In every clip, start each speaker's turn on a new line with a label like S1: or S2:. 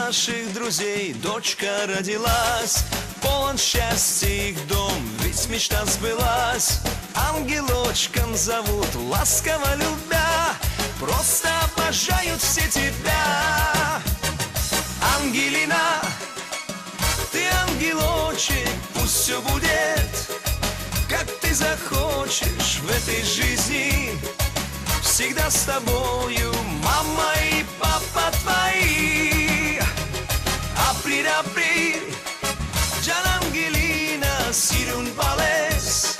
S1: наших друзей дочка родилась. Полон счастья их дом, ведь мечта сбылась. Ангелочком зовут, ласково любя, просто обожают все тебя. Ангелина, ты ангелочек, пусть все будет, как ты захочешь в этой жизни. Всегда с тобою мама и папа твои. Априль, априль, Джан Ангелина, сирун балес.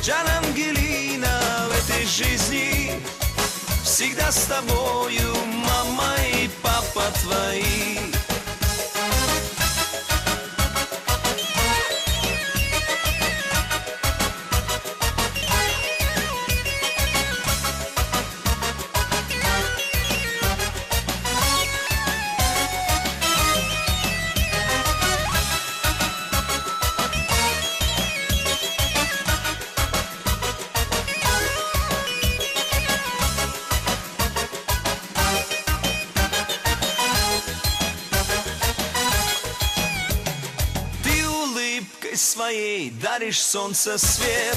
S1: Джан Ангелина, в этой жизни всегда с тобою мама и папа твои. Своей даришь солнце свет,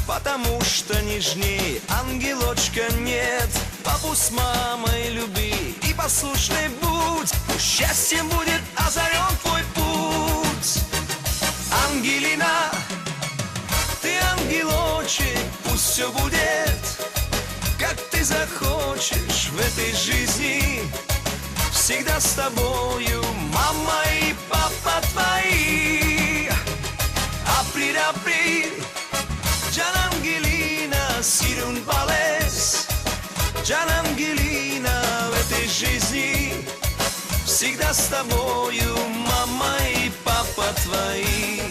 S1: потому что нежней ангелочка нет. Папу с мамой люби и послушный будь, пусть счастьем будет озарен твой путь. Ангелина, ты ангелочек, пусть все будет, как ты захочешь в этой жизни. Всегда с тобою мама и папа твои. Априль, априль, Джан Ангелина, сирун балес. Джан Ангелина, в этой жизни всегда с тобою мама и папа твои.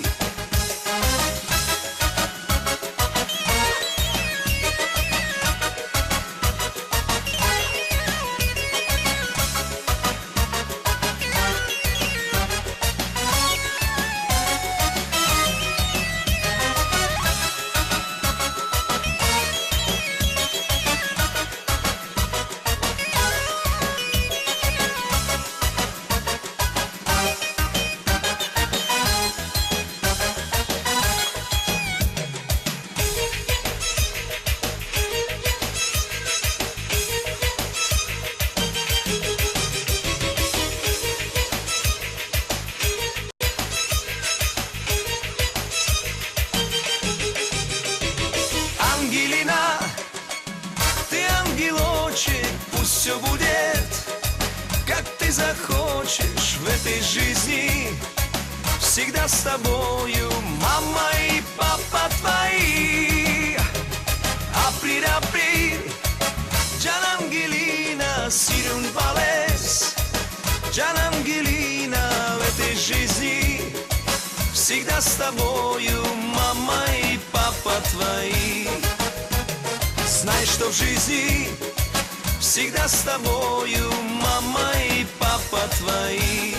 S1: Ангелина, ты ангелочек, пусть все будет, как ты захочешь в этой жизни. Всегда с тобою мама и папа твои. Априль, априль, Джан Ангелина, сирун балес. Джан Ангелина, в этой жизни всегда с тобою мама и папа твои. Знай, что в жизни всегда с тобою мама и папа твои.